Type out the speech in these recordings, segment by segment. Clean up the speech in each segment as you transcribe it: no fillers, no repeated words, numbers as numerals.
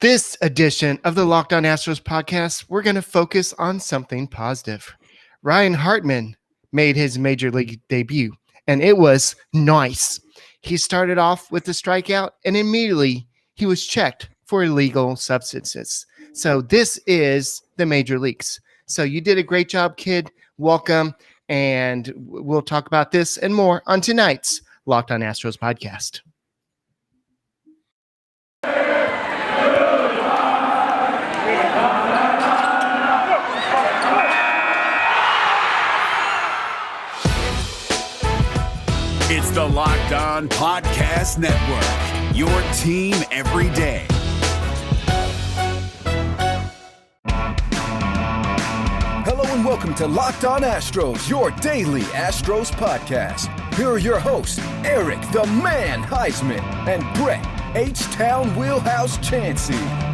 This edition of the Locked On Astros podcast, we're going to focus on something positive. Ryan Hartman made his major league debut, and it was nice. He started off with a strikeout, and immediately he was checked for illegal substances. So this is the major leagues. So you did a great job, kid. Welcome. And we'll talk about this and more on tonight's Locked On Astros podcast. It's the Locked On Podcast Network, your team every day. Hello and welcome to Locked On Astros, your daily Astros podcast. Here are your hosts, Eric the Man Heisman and Brett H-Town Wheelhouse Chansey.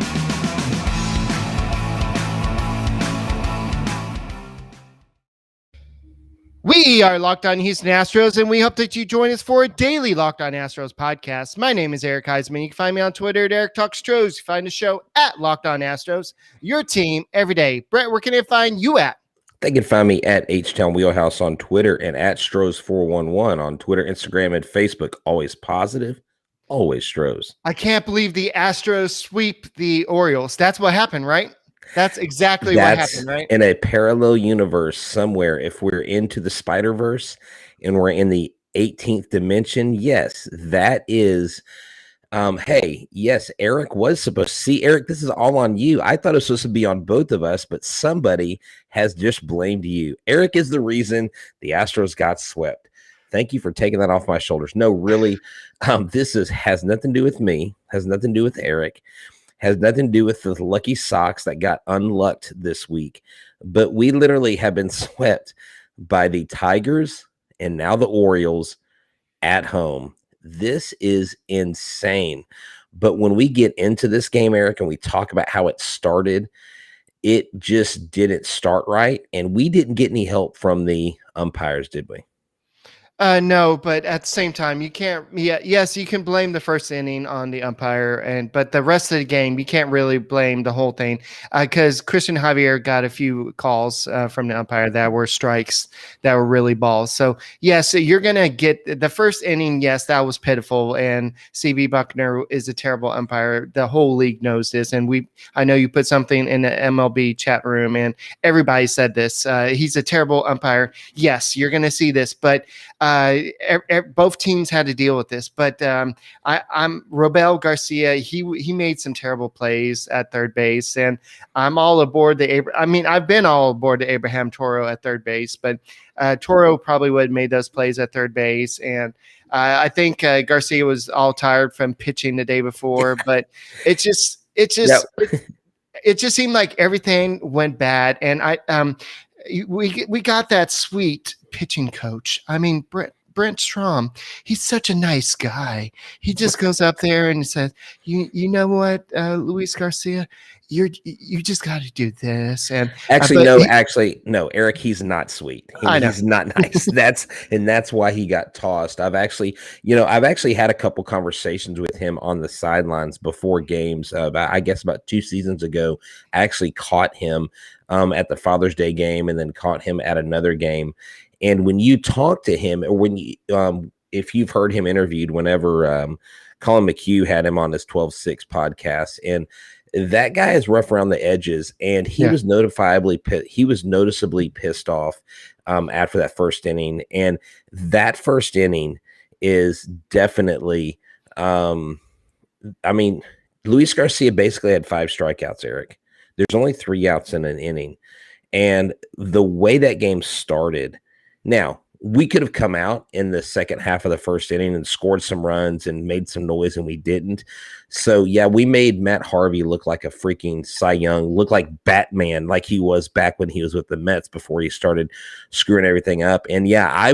We are Locked On Houston Astros, and we hope that you join us for a daily Locked On Astros podcast. My name is Eric Heisman. You can find me on Twitter at Eric Talks Stros. You can find the show at Locked On Astros, your team every day. Brett, where can they find you at? They can find me at H-Town Wheelhouse on Twitter and at Stros411 on Twitter, Instagram, and Facebook. Always positive, always Stros. I can't believe the Astros sweep the Orioles. That's what happened, right? That's exactly what happened, right? In a parallel universe somewhere, if we're into the Spider-Verse and we're in the 18th dimension, yes, that is. Hey, yes, Eric was supposed to see. Eric, this is all on you. I thought it was supposed to be on both of us, but somebody has just blamed you. Eric is the reason the Astros got swept. Thank you for taking that off my shoulders. No, really, has nothing to do with me, has nothing to do with Eric. Has nothing to do with the lucky Sox that got unlucked this week. But we literally have been swept by the Tigers and now the Orioles at home. This is insane. But when we get into this game, Eric, and we talk about how it started, it just didn't start right. And we didn't get any help from the umpires, did we? No, but at the same time, you can't. Yes, you can blame the first inning on the umpire, but the rest of the game, you can't really blame the whole thing because Christian Javier got a few calls from the umpire that were strikes that were really balls. So yes, you're gonna get the first inning. Yes, that was pitiful, and CB Buckner is a terrible umpire. The whole league knows this, and I know you put something in the MLB chat room, and everybody said this. He's a terrible umpire. Yes, you're gonna see this, but. Both teams had to deal with this, but I'm Robel Garcia. He made some terrible plays at third base, and I'm all aboard I've been all aboard the Abraham Toro at third base, but Toro probably would have made those plays at third base, and I think Garcia was all tired from pitching the day before, but it just seemed like everything went bad, and we got that sweet pitching coach. I mean, Brent Strom, he's such a nice guy. He just goes up there and says, you know what, Luis Garcia, you just got to do this. And no, Eric, he's not sweet. He's not nice. That's why he got tossed. I've actually had a couple conversations with him on the sidelines before games. I guess about 2 seasons ago, I actually caught him at the Father's Day game and then caught him at another game. And when you talk to him, or when you, if you've heard him interviewed, whenever Colin McHugh had him on his 12-6 podcast, and that guy is rough around the edges, and he was noticeably pissed off after that first inning. And that first inning is definitely, Luis Garcia basically had 5 strikeouts, Eric. There's only 3 outs in an inning. And the way that game started, now, we could have come out in the second half of the first inning and scored some runs and made some noise, and we didn't. So, yeah, we made Matt Harvey look like a freaking Cy Young, look like Batman, like he was back when he was with the Mets before he started screwing everything up. And, yeah, I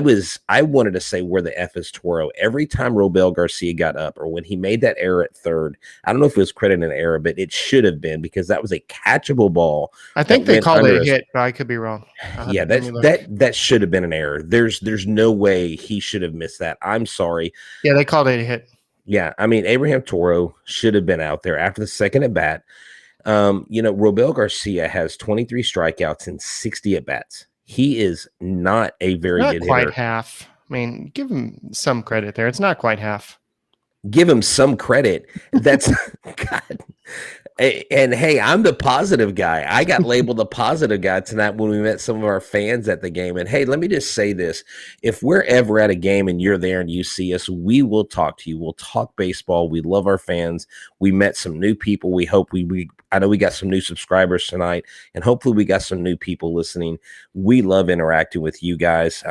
wanted to say, where the F is Toro? Every time Robel Garcia got up, or when he made that error at third, I don't know if it was credited an error, but it should have been, because that was a catchable ball. I think they called it a hit, but I could be wrong. Yeah, that should have been an error. There's no way he should have missed that. I'm sorry. Yeah, they called it a hit. Yeah, I mean, Abraham Toro should have been out there after the second at bat. Robel Garcia has 23 strikeouts and 60 at bats. He is not a very Not good quite hitter. half. I mean, give him some credit there. It's not quite half. Give him some credit. That's God. And hey, I'm the positive guy. I got labeled the positive guy tonight when we met some of our fans at the game. And hey, let me just say this. If we're ever at a game and you're there and you see us, we will talk to you. We'll talk baseball. We love our fans. We met some new people. We hope I know we got some new subscribers tonight, and hopefully we got some new people listening. We love interacting with you guys.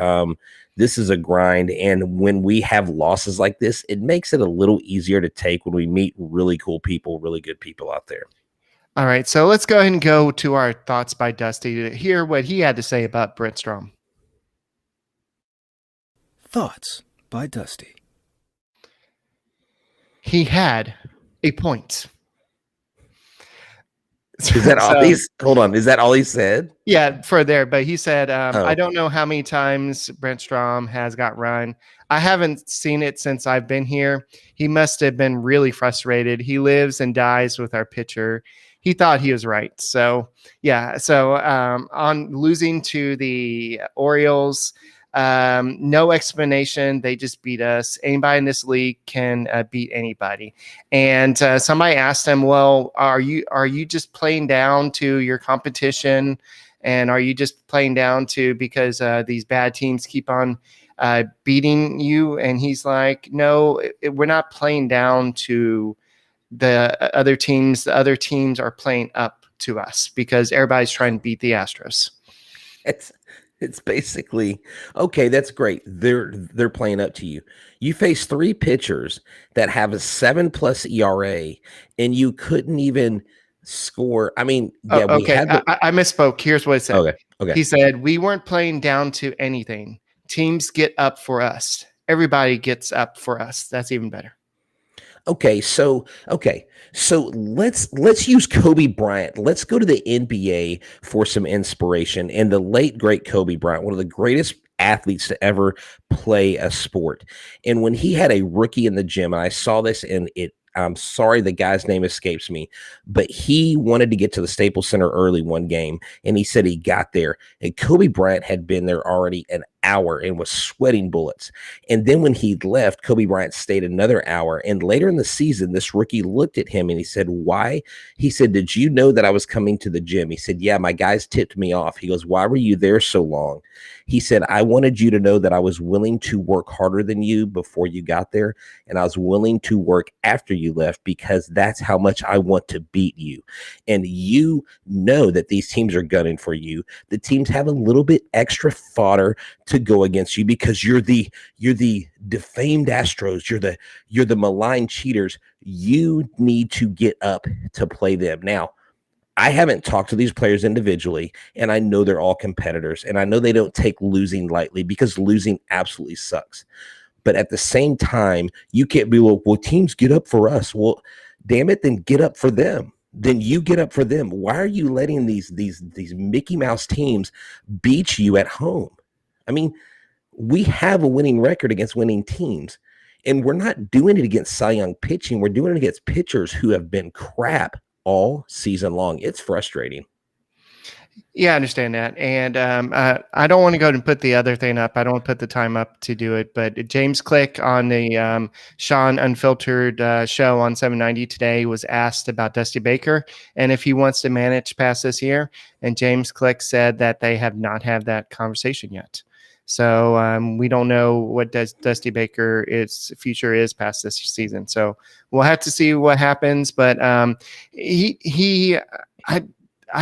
This is a grind, and when we have losses like this, it makes it a little easier to take when we meet really cool people, really good people out there. All right, so let's go ahead and go to our thoughts by Dusty to hear what he had to say about Brent Strom. Thoughts by Dusty. He had a point. Is that all hold on, is that all he said? Yeah, for there, but he said, I don't know how many times Brent Strom has got run. I haven't seen it since I've been here. He must have been really frustrated. He lives and dies with our pitcher. He thought he was right. So, yeah. So on losing to the Orioles, no explanation. They just beat us. Anybody in this league can beat anybody. And somebody asked him, well, are you just playing down to your competition? And are you just playing down to because these bad teams keep on beating you? And he's like, no, we're not playing down to the other teams. The other teams are playing up to us because everybody's trying to beat the Astros. It's basically, okay, that's great. They're playing up to you. You face three pitchers that have a 7+ ERA, and you couldn't even score. I mean, yeah, okay. I misspoke. Here's what it said. Okay. He said, we weren't playing down to anything. Teams get up for us. Everybody gets up for us. That's even better. Okay, so let's use Kobe Bryant. Let's go to the NBA for some inspiration. And the late great Kobe Bryant, one of the greatest athletes to ever play a sport. And when he had a rookie in the gym, and I saw this, and I'm sorry the guy's name escapes me, but he wanted to get to the Staples Center early one game, and he said he got there, and Kobe Bryant had been there already an hour and was sweating bullets. And then when he left, Kobe Bryant stayed another hour. And later in the season, this rookie looked at him and he said, why? He said, did you know that I was coming to the gym? He said, yeah, my guys tipped me off. He goes, why were you there so long? He said, I wanted you to know that I was willing to work harder than you before you got there. And I was willing to work after you left because that's how much I want to beat you. And you know that these teams are gunning for you. The teams have a little bit extra fodder to go against you because you're the defamed Astros. You're the maligned cheaters. You need to get up to play them. Now, I haven't talked to these players individually, and I know they're all competitors, and I know they don't take losing lightly because losing absolutely sucks. But at the same time, you can't be, well, teams get up for us. Well, damn it, then get up for them. Then you get up for them. Why are you letting these Mickey Mouse teams beat you at home? I mean, we have a winning record against winning teams, and we're not doing it against Cy Young pitching. We're doing it against pitchers who have been crap all season long. It's frustrating. Yeah, I understand that. And I don't want to go and put the other thing up. I don't want to put the time up to do it. But James Click on the Sean Unfiltered show on 790 today was asked about Dusty Baker and if he wants to manage past this year. And James Click said that they have not had that conversation yet. So we don't know what Dusty Baker's future is past this season. So we'll have to see what happens. But I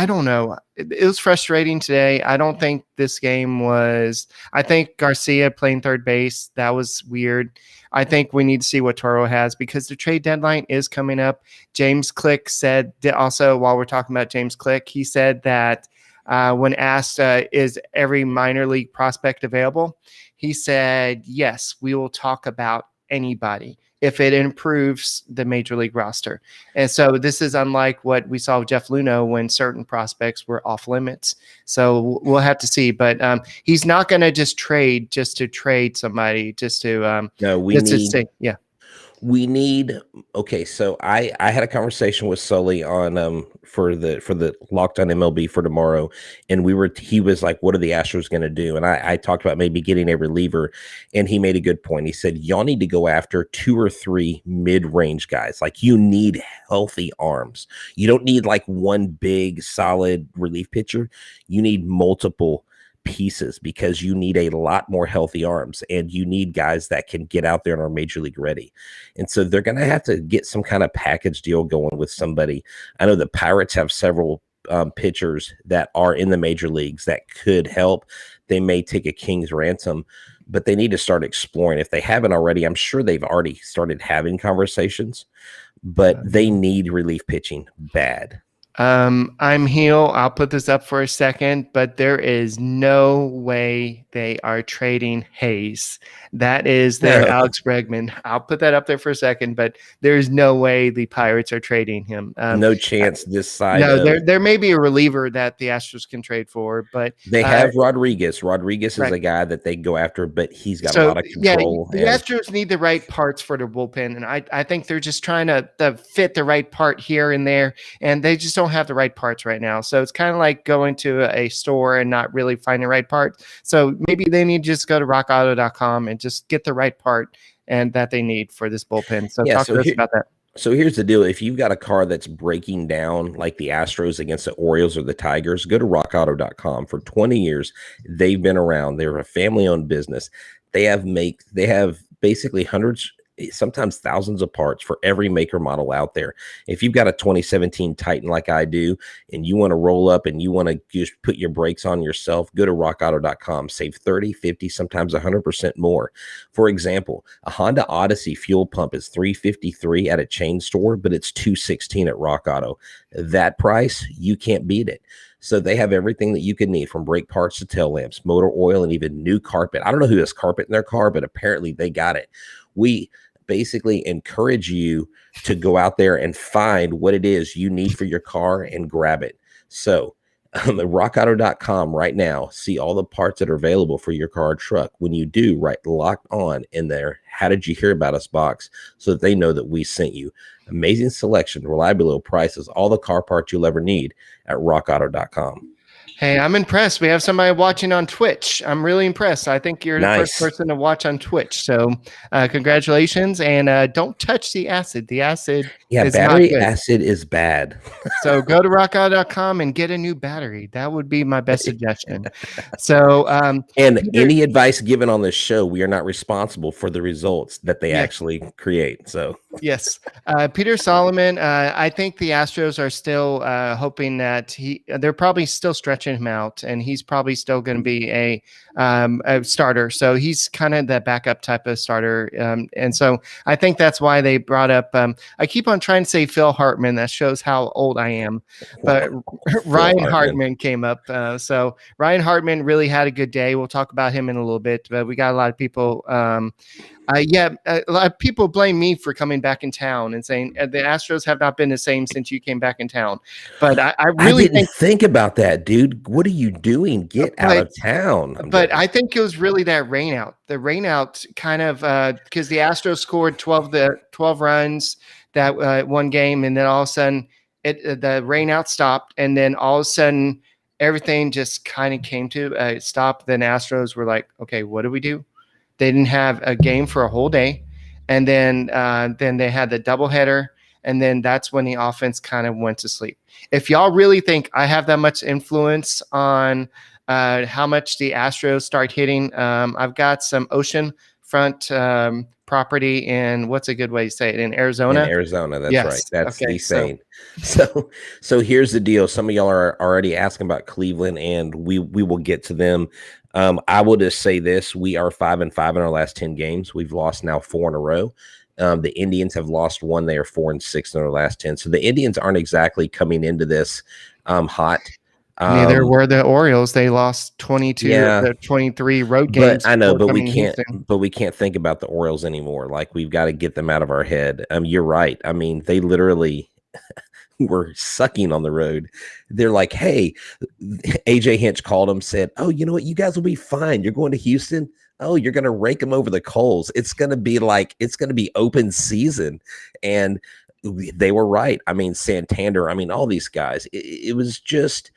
don't know. It was frustrating today. I don't think this game was. I think Garcia playing third base, that was weird. I think we need to see what Toro has because the trade deadline is coming up. James Click said also, while we're talking about James Click, he said that when asked, is every minor league prospect available? He said, yes, we will talk about anybody if it improves the major league roster. And so this is unlike what we saw with Jeff Luhnow when certain prospects were off limits. So we'll have to see. But he's not going to just to trade somebody just to no, We need okay. So I had a conversation with Sully on for the Locked On MLB for tomorrow, and he was like, "What are the Astros going to do?" And I talked about maybe getting a reliever, and he made a good point. He said, "Y'all need to go after 2 or 3 mid-range guys. Like you need healthy arms. You don't need like one big solid relief pitcher. You need multiple." Pieces because you need a lot more healthy arms and you need guys that can get out there and are major league ready. And so they're going to have to get some kind of package deal going with somebody. I know the Pirates have several pitchers that are in the major leagues that could help. They may take a king's ransom, but they need to start exploring. If they haven't already, I'm sure they've already started having conversations, but they need relief pitching bad. I'm Heel. I'll put this up for a second, but there is no way they are trading Hayes. That is their Alex Bregman. I'll put that up there for a second, but there's no way the Pirates are trading him. No chance this side. No, there may be a reliever that the Astros can trade for, but they have Rodriguez. Rodriguez is a guy that they go after, but he's got a lot of control. Yeah, the Astros need the right parts for the bullpen, and I think they're just trying to fit the right part here and there, and they just don't have the right parts right now. So it's kind of like going to a store and not really finding the right part. So maybe they need to just go to rockauto.com and just get the right part and that they need for this bullpen. So talk to us about that. So here's the deal. If you've got a car that's breaking down like the Astros against the Orioles or the Tigers, go to rockauto.com. For 20 years, they've been around. They're a family-owned business. They have basically hundreds, sometimes thousands of parts for every maker model out there. If you've got a 2017 Titan like I do, and you want to roll up and you want to just put your brakes on yourself, go to rockauto.com. Save 30, 50, sometimes 100% more. For example, a Honda Odyssey fuel pump is $353 at a chain store, but it's $216 at Rock Auto. That price, you can't beat it. So they have everything that you can need, from brake parts to tail lamps, motor oil, and even new carpet. I don't know who has carpet in their car, but apparently they got it. We basically encourage you to go out there and find what it is you need for your car and grab it. So rockauto.com right now, see all the parts that are available for your car or truck. When you do, write Locked On in there, "How did you hear about us?" box, so that they know that we sent you. Amazing selection, reliable low prices, all the car parts you'll ever need at rockauto.com. Hey, I'm impressed. We have somebody watching on Twitch. I'm really impressed. I think you're the first person to watch on Twitch. So congratulations. And don't touch the acid. The acid is battery not good. acid is bad. So go to rockauto.com and get a new battery. That would be my best suggestion. So any advice given on this show, we are not responsible for the results that they actually create. So yes. Peter Solomon, I think the Astros are still hoping that they're probably still stretching him out, and he's probably still going to be a starter. So he's kind of the backup type of starter. And so I think that's why they brought up, I keep on trying to say Phil Hartman. That shows how old I am. But Ryan Hartman came up. So Ryan Hartman really had a good day. We'll talk about him in a little bit, but we got a lot of people. A lot of people blame me for coming back in town and saying the Astros have not been the same since you came back in town. But I really didn't think about that, dude. What are you doing? Get out of town. But I think it was really that rain out. The rain out kind of because the Astros scored 12 runs that one game, and then all of a sudden the rain out stopped, and then all of a sudden everything just kind of came to a stop. Then Astros were like, okay, what do we do? They didn't have a game for a whole day. And then they had the doubleheader. And then that's when the offense kind of went to sleep. If y'all really think I have that much influence on how much the Astros start hitting, I've got some oceanfront property in, what's a good way to say it, in Arizona? In Arizona, that's right. That's insane. So here's the deal. Some of y'all are already asking about Cleveland, and we will get to them. I will just say this: we are 5-5 in our last 10 games. We've lost now 4 in a row. The Indians have lost 1. They are 4-6 in their last 10. So the Indians aren't exactly coming into this hot. Neither were the Orioles. They lost 22 of the 23 road games. But I know, but we can't think about the Orioles anymore. Like, we've got to get them out of our head. You're right. I mean, they literally were sucking on the road. They're like, hey, AJ Hinch called them, said, oh, you know what? You guys will be fine. You're going to Houston. oh, you're going to rake them over the coals. It's going to be open season. And they were right. I mean, Santander, I mean, all these guys, it was just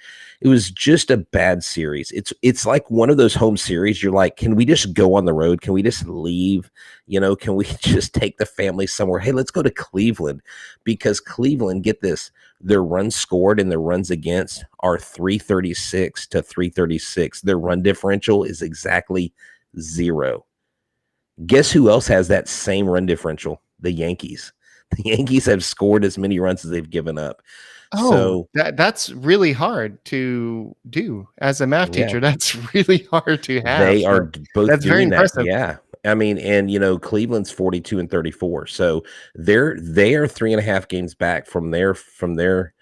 a bad series. It's like one of those home series. You're like, can we just go on the road? Can we just leave? Can we just take the family somewhere? Hey, let's go to Cleveland, because Cleveland, get this, their runs scored and their runs against are 336 to 336. Their run differential is exactly 0. Guess who else has that same run differential? The Yankees. The Yankees have scored as many runs as they've given up. Oh, So that's really hard to do as a math teacher. That's really hard to have. They are both that's very doing that. impressive. Yeah. I mean, and Cleveland's 42 and 34. So they are 3.5 games back from their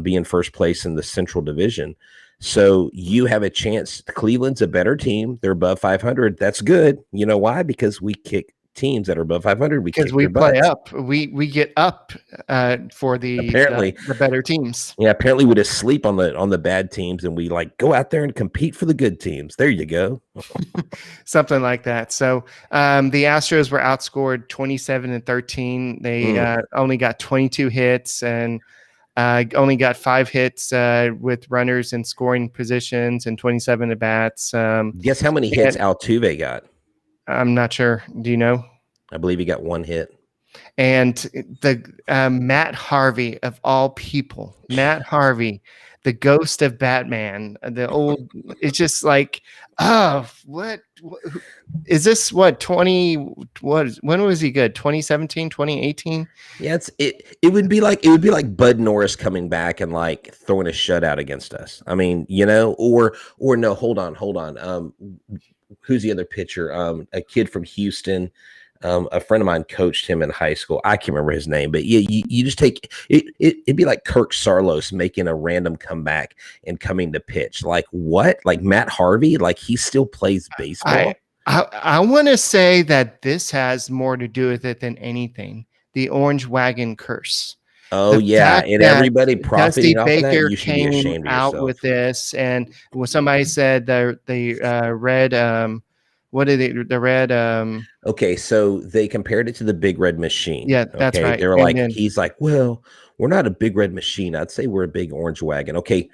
being first place in the Central Division. So you have a chance. Cleveland's a better team. They're above 500. That's good. You know why? Because we kick teams that are above 500. Because we play up. We get up for the better teams. Yeah, apparently we just sleep on the bad teams, and we go out there and compete for the good teams. There you go. Something like that. So the Astros were outscored 27-13. They only got 22 hits and only got 5 hits with runners in scoring positions and 27 at bats. Guess how many hits Altuve got? I'm not sure. Do you know? I believe he got 1 hit. And the Matt Harvey of all people, Matt Harvey, the ghost of Batman, the old, it's just like, what is this? When was he good? 2017, 2018? Yeah, it would be like Bud Norris coming back and throwing a shutout against us. I mean, or no, hold on. Who's the other pitcher? A kid from Houston. A friend of mine coached him in high school. I can't remember his name, but yeah, you just take it. It'd be like Kirk Sarlos making a random comeback and coming to pitch. Like what? Like Matt Harvey? Like he still plays baseball? I want to say that this has more to do with it than anything. The Orange Wagon curse. Oh yeah, and everybody profiting off of that. You should be ashamed of yourself. Out with this, and when somebody said the red. What did the red? Okay, so they compared it to the Big Red Machine. Yeah, that's right. They were he's like, well, we're not a Big Red Machine. I'd say we're a big orange wagon. Okay.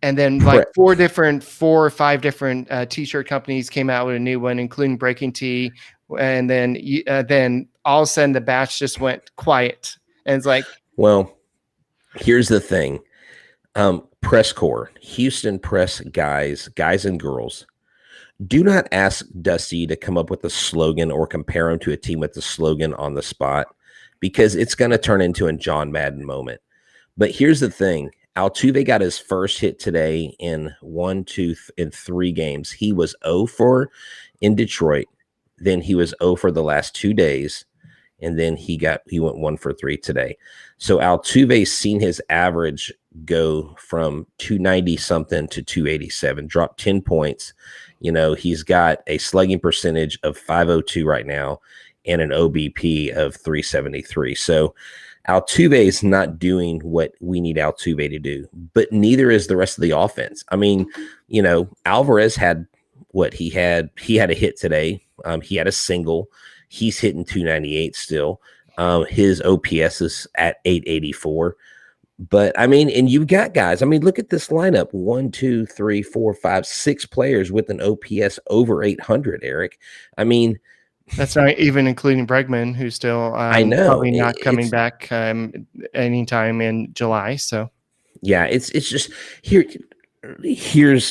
And then 4 or 5 different T-shirt companies came out with a new one, including Breaking Tea. And then all of a sudden the batch just went quiet. And it's like, well, here's the thing. Press corps, Houston press guys and girls. Do not ask Dusty to come up with a slogan or compare him to a team with the slogan on the spot, because it's going to turn into a John Madden moment. But here's the thing. Altuve got his first hit today in 3 games. He was 0-for in Detroit. Then he was 0 for the last 2 days. And then he went 1 for 3 today. So Altuve's seen his average go from 290 something to 287, dropped 10 points. He's got a slugging percentage of 502 right now and an OBP of 373. So Altuve is not doing what we need Altuve to do, but neither is the rest of the offense. I mean, Alvarez had what he had a hit today. He had a single. He's hitting 298 still. His OPS is at 884. But I mean, and you've got guys. I mean, look at this lineup: 1, 2, 3, 4, 5, 6 players with an OPS over 800. Eric, I mean, that's not even including Bregman, who's still I know probably not coming back anytime in July. So yeah, it's just here's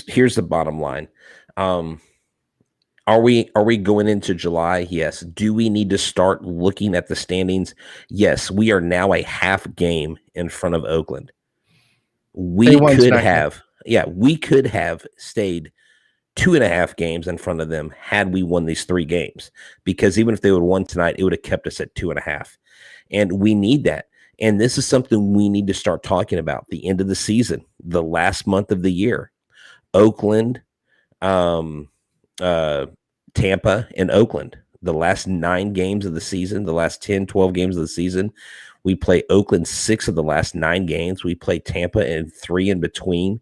the bottom line. Are we going into July? Yes. Do we need to start looking at the standings? Yes. We are now a half game in front of Oakland. We could have stayed 2.5 games in front of them had we won these 3 games, because even if they would have won tonight, it would have kept us at 2.5. And we need that. And this is something we need to start talking about. The end of the season, the last month of the year, Oakland, Tampa and Oakland, the last 9 games of the season, the last 10, 12 games of the season. We play Oakland 6 of the last 9 games. We play Tampa and 3 in between.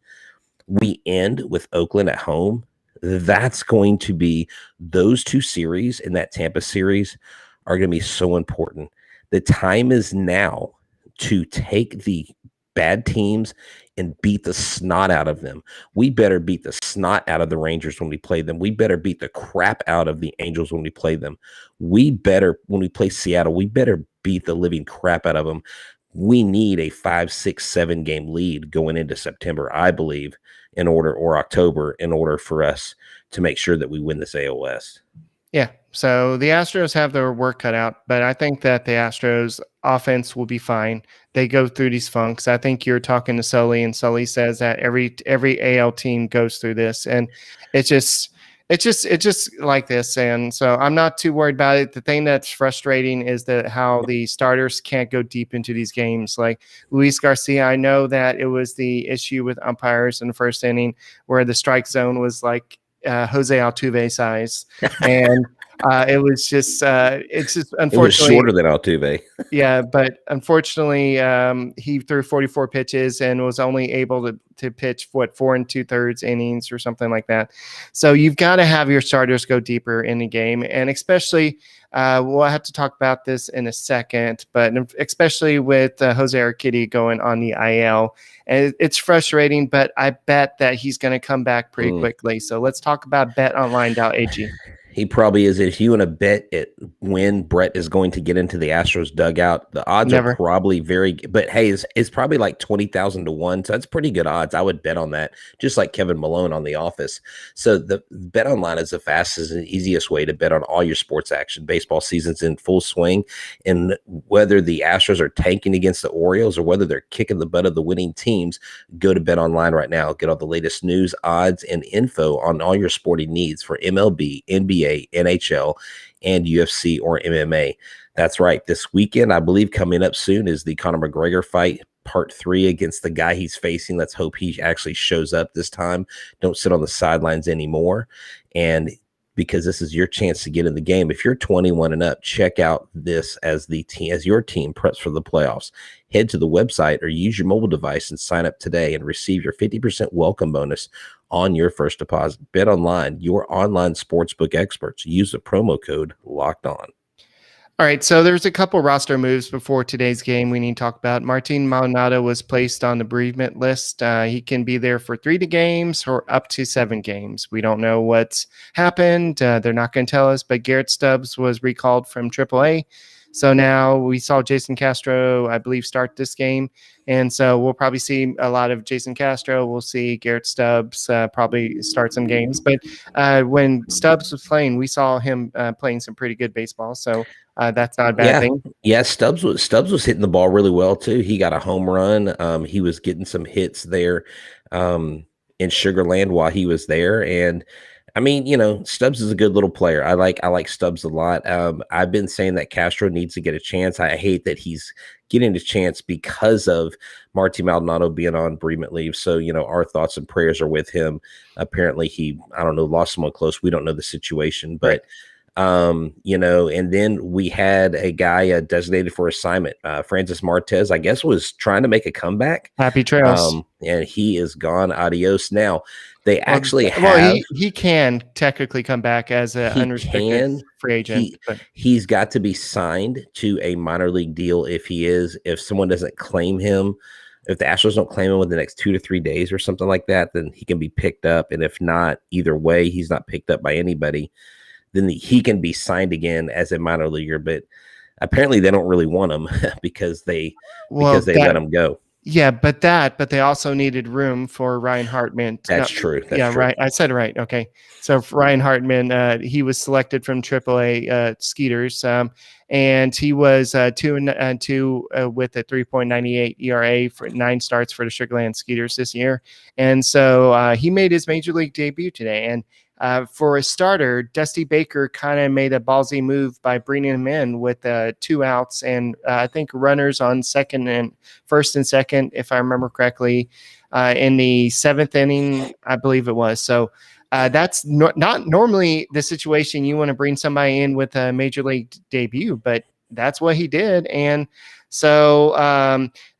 We end with Oakland at home. That's going to be those two series in that Tampa series are going to be so important. The time is now to take the bad teams and beat the snot out of them. We better beat the snot out of the Rangers when we play them. We better beat the crap out of the Angels when we play them. We better, when we play Seattle, we better beat the living crap out of them. We need a 5, 6, 7 game lead going into September, I believe, or October, in order for us to make sure that we win this AL West. Yeah. So the Astros have their work cut out, but I think that the Astros offense will be fine. They go through these funks. I think you're talking to Sully, and Sully says that every AL team goes through this, and it's just like this. And so I'm not too worried about it. The thing that's frustrating is that how the starters can't go deep into these games. Like Luis Garcia, I know that it was the issue with umpires in the first inning where the strike zone was like Jose Altuve size, and it's just unfortunately it was shorter than Altuve. Yeah, but unfortunately, he threw 44 pitches and was only able to pitch 4 2/3 innings or something like that. So you've got to have your starters go deeper in the game, and especially we'll have to talk about this in a second, but especially with Jose Urquidy going on the IL, and it's frustrating. But I bet that he's going to come back pretty quickly. So let's talk about betonline.ag. He probably is. If you want to bet it when Brett is going to get into the Astros dugout, the odds are probably but hey, it's probably like 20,000 to 1. So that's pretty good odds. I would bet on that, just like Kevin Malone on The Office. So the bet online is the fastest and easiest way to bet on all your sports action. Baseball season's in full swing, and whether the Astros are tanking against the Orioles or whether they're kicking the butt of the winning teams, go to Bet Online right now. Get all the latest news, odds, and info on all your sporting needs for MLB, NBA, NHL, and UFC or MMA. That's right. This weekend, I believe coming up soon, is the Conor McGregor fight, part 3 against the guy he's facing. Let's hope he actually shows up this time. Don't sit on the sidelines anymore. And because this is your chance to get in the game. If you're 21 and up, check out this as your team preps for the playoffs. Head to the website or use your mobile device and sign up today and receive your 50% welcome bonus on your first deposit. Bet Online, your online sportsbook experts. Use the promo code Locked On. All right, so there's a couple roster moves before today's game we need to talk about. Martin Maldonado was placed on the bereavement list. He can be there for 3 games or up to 7 games. We don't know what's happened. They're not going to tell us, but Garrett Stubbs was recalled from AAA. So now we saw Jason Castro, I believe, start this game. And so we'll probably see a lot of Jason Castro. We'll see Garrett Stubbs probably start some games. But when Stubbs was playing, we saw him playing some pretty good baseball. So that's not a bad thing. Yeah, Stubbs was hitting the ball really well, too. He got a home run. He was getting some hits there in Sugarland while he was there. And I mean, Stubbs is a good little player. I like Stubbs a lot. I've been saying that Castro needs to get a chance. I hate that he's getting a chance because of Marty Maldonado being on bereavement leave. So, our thoughts and prayers are with him. Apparently he, I don't know, lost someone close. We don't know the situation, but and then we had a guy designated for assignment. Francis Martez, I guess, was trying to make a comeback. Happy trails. And he is gone. Adios. Now, they actually have. He can technically come back as an unrestricted free agent. He's got to be signed to a minor league deal if someone doesn't claim him. If the Astros don't claim him within the next 2 to 3 days or something like that, then he can be picked up. And if not, either way, he's not picked up by anybody, then he can be signed again as a minor leaguer. But apparently they don't really want him because they let him go. Yeah, but they also needed room for Ryan Hartman. That's true. That's true. Right. I said it right. Okay. So for Ryan Hartman, he was selected from AAA Skeeters, and he was 2-2 with a 3.98 ERA for 9 starts for the Sugarland Skeeters this year. And so he made his major league debut today. And for a starter, Dusty Baker kind of made a ballsy move by bringing him in with 2 outs and I think runners on first and second, if I remember correctly, in the 7th inning, I believe it was. So that's not normally the situation. You want to bring somebody in with a major league debut, but that's what he did. And so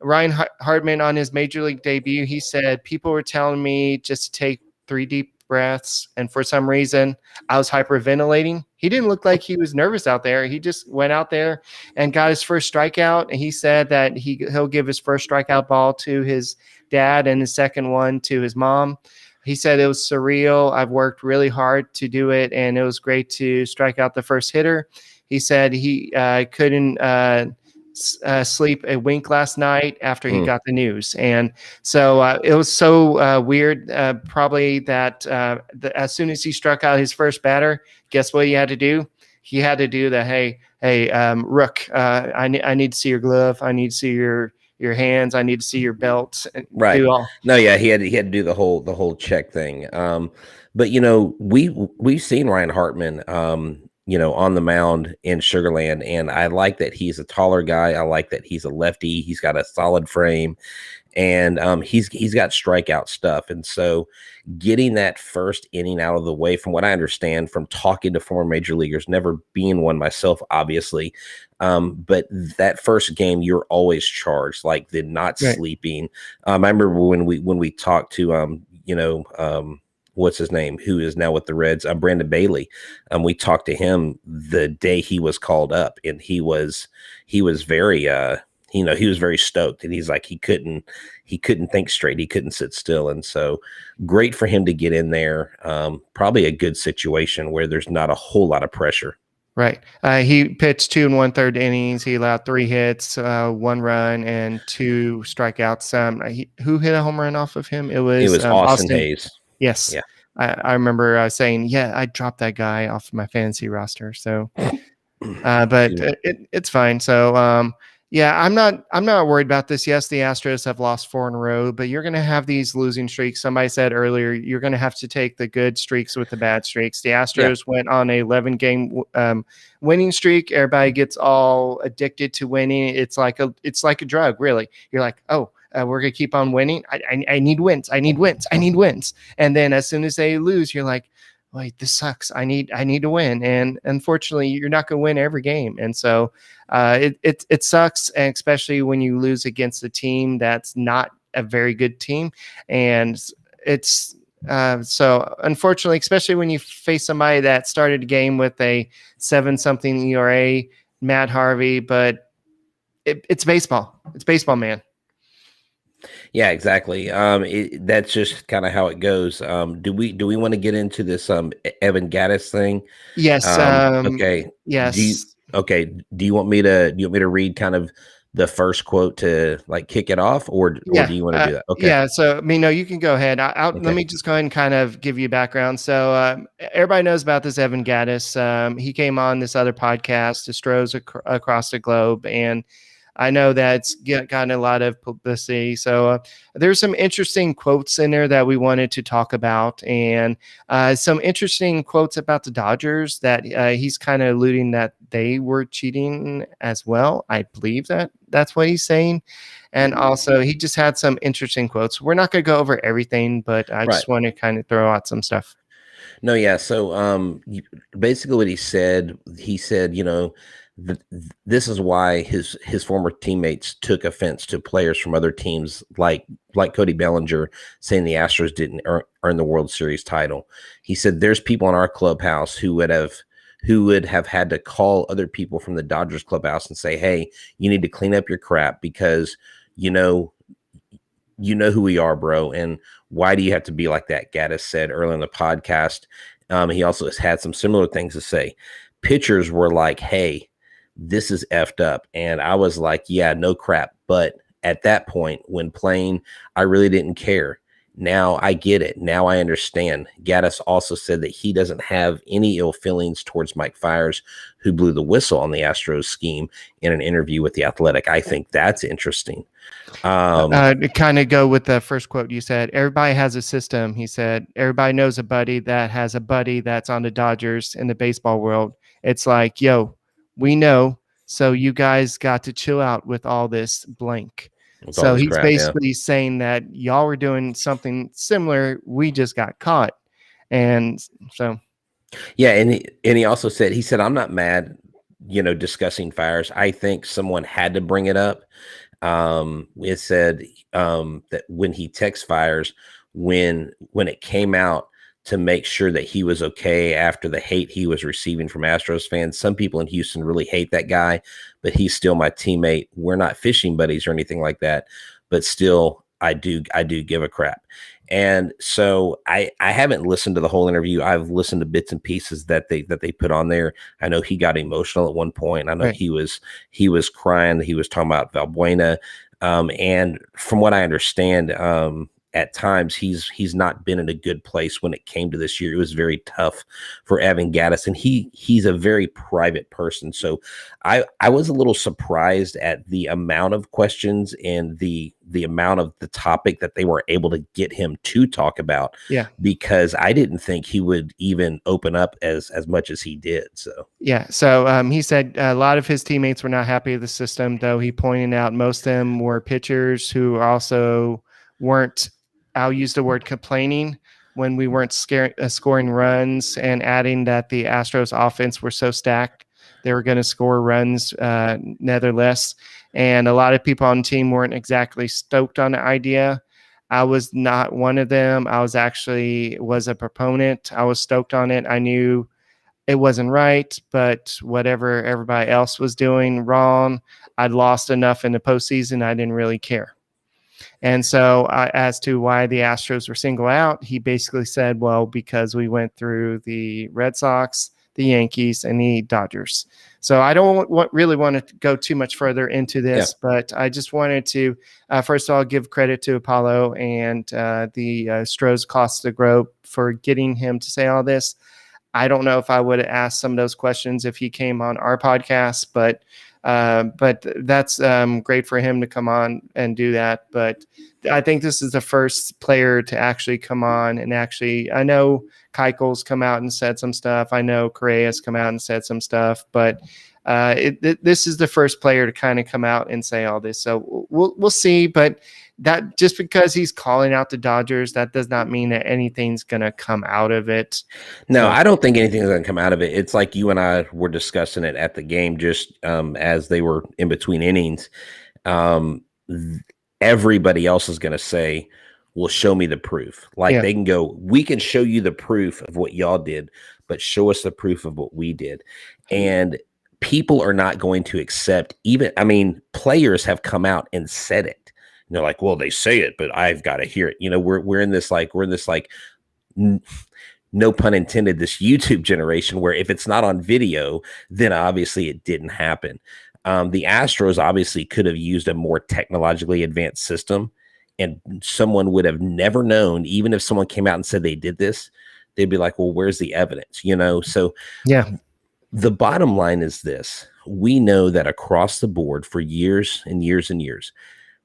Ryan Hartman on his major league debut, he said, people were telling me just to take 3 deep breaths. And for some reason, I was hyperventilating. He didn't look like he was nervous out there. He just went out there and got his first strikeout. And he said that he'll give his first strikeout ball to his dad and his second one to his mom. He said it was surreal. I've worked really hard to do it, and it was great to strike out the first hitter. He said he couldn't sleep a wink last night after he got the news. And so it was so weird, probably that as soon as he struck out his first batter, guess what he had to do? He had to do the, hey, Rook, I need to see your glove. I need to see your hands. I need to see your belt. Right. No, yeah, he had to do the whole check thing. But we've seen Ryan Hartman, on the mound in Sugarland, and I like that he's a taller guy. I like that he's a lefty. He's got a solid frame, and he's got strikeout stuff. And so getting that first inning out of the way, from what I understand from talking to former major leaguers, never being one myself, obviously, but that first game, you're always charged, like the not sleeping. I remember when we talked to, what's his name, who is now with the Reds, Brandon Bailey. We talked to him the day he was called up, and he was very, he was very stoked, and he's like, he couldn't think straight. He couldn't sit still. And so great for him to get in there. Probably a good situation where there's not a whole lot of pressure. Right. He pitched 2 1/3 innings. He allowed 3 hits, 1 run, and 2 strikeouts. Who hit a home run off of him? It was Austin Hayes. Yes. Yeah. I remember saying, I dropped that guy off my fantasy roster. So, but it's fine. So, I'm not worried about this. Yes, the Astros have lost 4 in a row, but you're going to have these losing streaks. Somebody said earlier, you're going to have to take the good streaks with the bad streaks. The Astros went on a 11-game winning streak. Everybody gets all addicted to winning. It's like a drug, really. You're like, we're going to keep on winning. I need wins. I need wins. I need wins. And then as soon as they lose, you're like, wait, this sucks. I need to win. And unfortunately, you're not going to win every game. And so it sucks, and especially when you lose against a team that's not a very good team. And it's so unfortunately, especially when you face somebody that started a game with a 7-something ERA, Matt Harvey, but it's baseball. It's baseball, man. Yeah, exactly. That's just kind of how it goes. Do we want to get into this Evan Gattis thing? Yes. Okay. Yes. Do you want me to read kind of the first quote to like kick it off, or do you want to do that? Okay. Yeah. So no, you can go ahead. Let me just go ahead and kind of give you background. So everybody knows about this Evan Gattis. He came on this other podcast, Astros across the globe, and I know that's gotten a lot of publicity. So there's some interesting quotes in there that we wanted to talk about, and some interesting quotes about the Dodgers that he's kind of alluding that they were cheating as well. I believe that's what he's saying. And also he just had some interesting quotes. We're not going to go over everything, but I just want to kind of throw out some stuff. No, yeah. So basically what he said, this is why his former teammates took offense to players from other teams like Cody Bellinger saying the Astros didn't earn the World Series title. He said there's people in our clubhouse who would have had to call other people from the Dodgers clubhouse and say, hey, you need to clean up your crap because you know who we are, bro. And why do you have to be like that? Gattis said earlier in the podcast. He also has had some similar things to say. Pitchers were like, hey, this is effed up. And I was like, yeah, no crap. But at that point when playing, I really didn't care. Now I get it. Now I understand. Gattis also said that he doesn't have any ill feelings towards Mike Fiers, who blew the whistle on the Astros scheme in an interview with The Athletic. I think that's interesting. To kind of go with the first quote you said, everybody has a system. He said, everybody knows a buddy that has a buddy that's on the Dodgers in the baseball world. It's like, yo, we know, so you guys got to chill out with all this blank. So he's basically saying that y'all were doing something similar. We just got caught. And so. Yeah. And he also said, I'm not mad, discussing Fiers. I think someone had to bring it up. It said that when he texts Fiers, when it came out to make sure that he was okay after the hate he was receiving from Astros fans. Some people in Houston really hate that guy, but he's still my teammate. We're not fishing buddies or anything like that, but still I do give a crap. And so I haven't listened to the whole interview. I've listened to bits and pieces that they put on there. I know he got emotional at one point. I know he was crying. He was talking about Valbuena. And from what I understand, at times he's not been in a good place when it came to this year. It was very tough for Evan Gattis, and he's a very private person. So I was a little surprised at the amount of questions and the amount of the topic that they were able to get him to talk about. Yeah. Because I didn't think he would even open up as much as he did. So yeah. So he said a lot of his teammates were not happy with the system, though he pointed out most of them were pitchers who also weren't, I'll use the word complaining when we weren't scoring runs, and adding that the Astros offense were so stacked they were going to score runs nevertheless. And a lot of people on the team weren't exactly stoked on the idea. I was not one of them. I was a proponent. I was stoked on it. I knew it wasn't right, but whatever everybody else was doing wrong, I'd lost enough in the postseason. I didn't really care. And so as to why the Astros were singled out, he basically said, well, because we went through the Red Sox, the Yankees, and the Dodgers. So I don't really want to go too much further into this, but I just wanted to, first of all, give credit to Apollo and the Astros Costa the Grove for getting him to say all this. I don't know if I would have asked some of those questions if he came on our podcast, but that's great for him to come on and do that. But I think this is the first player to actually come on and actually, I know Keuchel's come out and said some stuff. I know Correa's come out and said some stuff, but this is the first player to kind of come out and say all this. So we'll see. But that just because he's calling out the Dodgers, that does not mean that anything's going to come out of it. No, I don't think anything's going to come out of it. It's like you and I were discussing it at the game, just as they were in between innings. Everybody else is going to say, well, show me the proof. Like they can go, we can show you the proof of what y'all did, but show us the proof of what we did. And people are not going to accept players have come out and said it. And they're like, well, they say it, but I've got to hear it. We're in this no pun intended, this YouTube generation where if it's not on video, then obviously it didn't happen. The Astros obviously could have used a more technologically advanced system, and someone would have never known. Even if someone came out and said they did this, they'd be like, well, where's the evidence? So yeah. The bottom line is this. We know that across the board for years and years and years,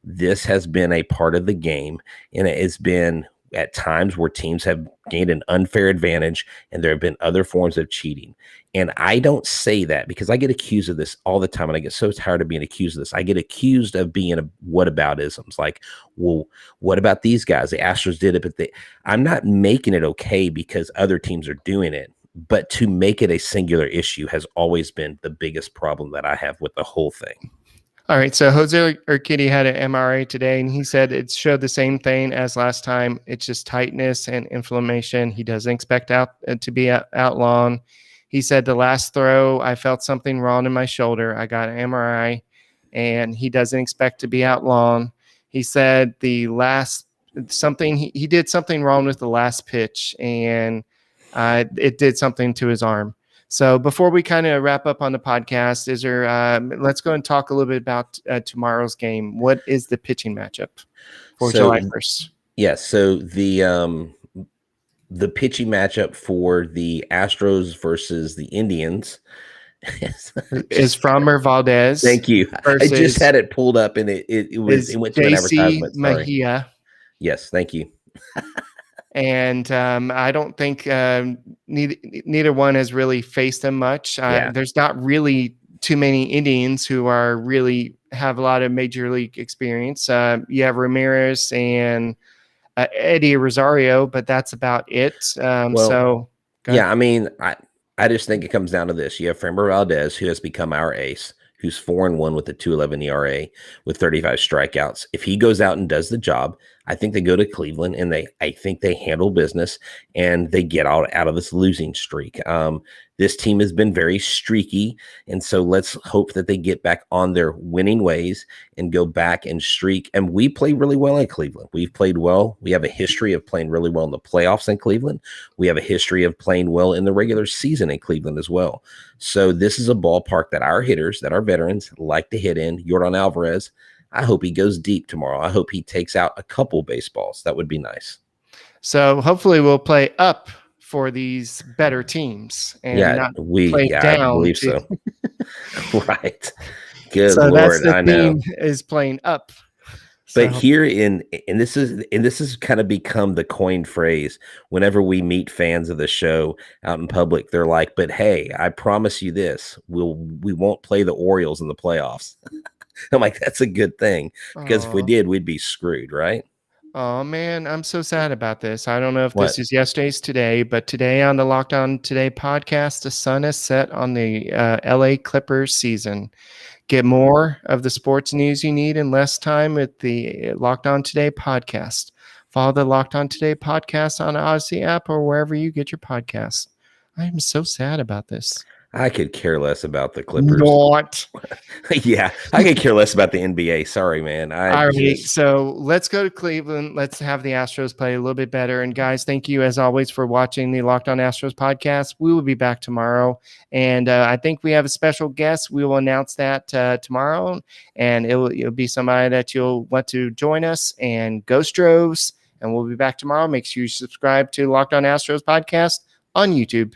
this has been a part of the game, and it has been at times where teams have gained an unfair advantage, and there have been other forms of cheating. And I don't say that because I get accused of this all the time, and I get so tired of being accused of this. I get accused of being a whataboutisms, like, well, what about these guys? The Astros did it, but I'm not making it okay because other teams are doing it. But to make it a singular issue has always been the biggest problem that I have with the whole thing. All right, so Jose Urquidy had an MRI today, and he said it showed the same thing as last time. It's just tightness and inflammation. He doesn't expect to be out long. He said the last throw, I felt something wrong in my shoulder. I got an MRI, and he doesn't expect to be out long. He said he did something wrong with the last pitch, and it did something to his arm. So before we kind of wrap up on the podcast, let's go and talk a little bit about tomorrow's game. What is the pitching matchup for July 1st? Yes. So the pitching matchup for the Astros versus the Indians is Framber Valdez. Thank you. I just had it pulled up, and it went to an advertisement. Sorry. Mejia. Yes. Thank you. And I don't think neither one has really faced them much. There's not really too many Indians who have a lot of major league experience. You have Ramirez and Eddie Rosario, but that's about it. I just think it comes down to this. You have Framber Valdez, who has become our ace, who's 4-1 with a 2.11 ERA with 35 strikeouts. If he goes out and does the job, I think they go to Cleveland and I think they handle business and they get out of this losing streak. This team has been very streaky. And so let's hope that they get back on their winning ways and go back and streak. And we play really well in Cleveland. We've played well. We have a history of playing really well in the playoffs in Cleveland. We have a history of playing well in the regular season in Cleveland as well. So this is a ballpark that our hitters, that our veterans like to hit in. Yordan Alvarez, I hope he goes deep tomorrow. I hope he takes out a couple baseballs. That would be nice. So hopefully we'll play up for these better teams and not play down. I believe so. Right. Good so Lord. That's the I know. theme is playing up. But here and this has kind of become the coined phrase whenever we meet fans of the show out in public. They're like, but hey, I promise you this, we won't play the Orioles in the playoffs. I'm like, that's a good thing, because if we did, we'd be screwed, right? Oh man, I'm so sad about this. I don't know if this is yesterday's today, but today on the Locked On Today podcast, the sun is set on the LA Clippers season. Get more of the sports news you need in less time with the Locked On Today podcast. Follow the Locked On Today podcast on the Odyssey app or wherever you get your podcasts. I'm so sad about this. I could care less about the Clippers. What? Yeah, I could care less about the NBA. Sorry, man. All right, so let's go to Cleveland. Let's have the Astros play a little bit better. And guys, thank you as always for watching the Locked On Astros podcast. We will be back tomorrow, and I think we have a special guest. We will announce that tomorrow, and it'll be somebody that you'll want to join us. And go Stros, and we'll be back tomorrow. Make sure you subscribe to Locked On Astros podcast on YouTube.